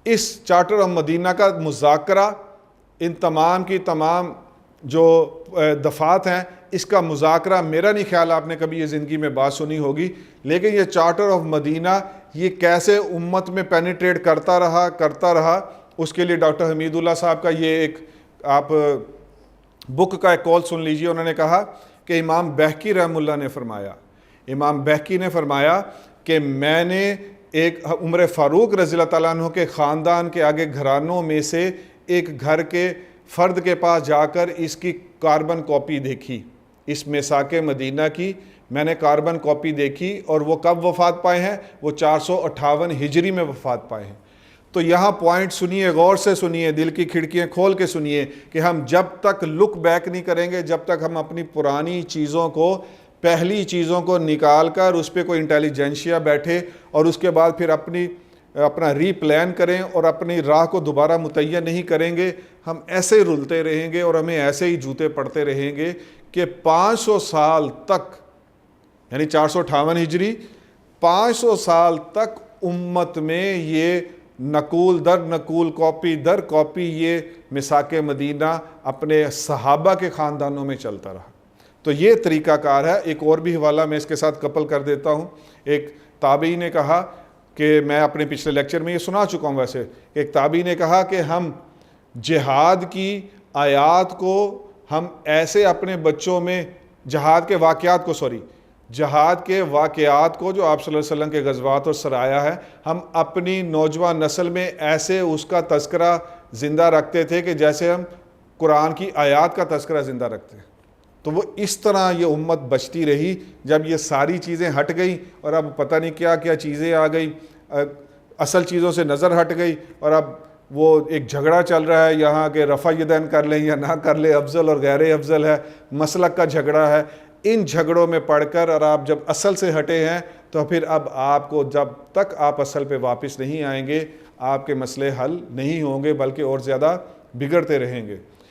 Us charter of مدینہ کا مذاکرہ، ان تمام کی تمام جو دفعات ہیں، اس کا مذاکرہ میرا نہیں خیال آپ نے کبھی یہ زندگی میں بات سنی ہوگی، لیکن یہ چارٹر آف مدینہ یہ کیسے امت میں پینیٹریٹ کرتا رہا، اس کے لیے ڈاکٹر حمید اللہ صاحب کا یہ ایک آپ بک کا ایک کال سن لیجئے۔ انہوں نے کہا کہ امام بہقی رحمہ اللہ نے فرمایا، امام بہقی نے فرمایا کہ میں نے ایک عمر فاروق رضی اللہ تعالیٰ عنہ کے خاندان کے آگے گھرانوں میں سے ایک گھر کے فرد کے پاس جا کر اس کی کاربن کاپی دیکھی، اس میثاق مدینہ کی میں نے کاربن کاپی دیکھی، اور وہ کب وفات پائے ہیں؟ وہ 458 ہجری میں وفات پائے ہیں۔ تو یہاں پوائنٹ سنیے، غور سے سنیے، دل کی کھڑکیاں کھول کے سنیے کہ ہم جب تک لک بیک نہیں کریں گے، جب تک ہم اپنی پرانی چیزوں کو، پہلی چیزوں کو نکال کر اس پہ کوئی انٹیلیجنشیا بیٹھے اور اس کے بعد پھر اپنا ری پلان کریں اور اپنی راہ کو دوبارہ متعین نہیں کریں گے، ہم ایسے ہی رلتے رہیں گے اور ہمیں ایسے ہی جوتے پڑتے رہیں گے کہ 500 سال تک، یعنی 458 ہجری، 500 سال تک امت میں یہ نقول در نقول، کاپی در کاپی یہ میثاق مدینہ اپنے صحابہ کے خاندانوں میں چلتا رہا۔ تو یہ طریقہ کار ہے۔ ایک اور بھی حوالہ میں اس کے ساتھ کپل کر دیتا ہوں۔ ایک تابعی نے کہا کہ میں اپنے پچھلے لیکچر میں یہ سنا چکا ہوں، ویسے ایک تابعی نے کہا کہ ہم جہاد کی آیات کو ہم ایسے اپنے بچوں میں جہاد کے واقعات کو جو آپ صلی اللہ علیہ وسلم کے غزوات اور سرایا ہے، ہم اپنی نوجوان نسل میں ایسے اس کا تذکرہ زندہ رکھتے تھے کہ جیسے ہم قرآن کی آیات کا تذکرہ زندہ رکھتے ہیں۔ تو وہ اس طرح یہ امت بچتی رہی۔ جب یہ ساری چیزیں ہٹ گئی اور اب پتہ نہیں کیا کیا چیزیں آ گئی، اصل چیزوں سے نظر ہٹ گئی، اور اب وہ ایک جھگڑا چل رہا ہے یہاں کہ رفع یدین کر لیں یا نہ کر لیں، افضل اور غیر افضل ہے، مسلک کا جھگڑا ہے۔ ان جھگڑوں میں پڑھ کر اور آپ جب اصل سے ہٹے ہیں تو پھر اب آپ کو، جب تک آپ اصل پہ واپس نہیں آئیں گے، آپ کے مسئلے حل نہیں ہوں گے بلکہ اور زیادہ بگڑتے رہیں گے۔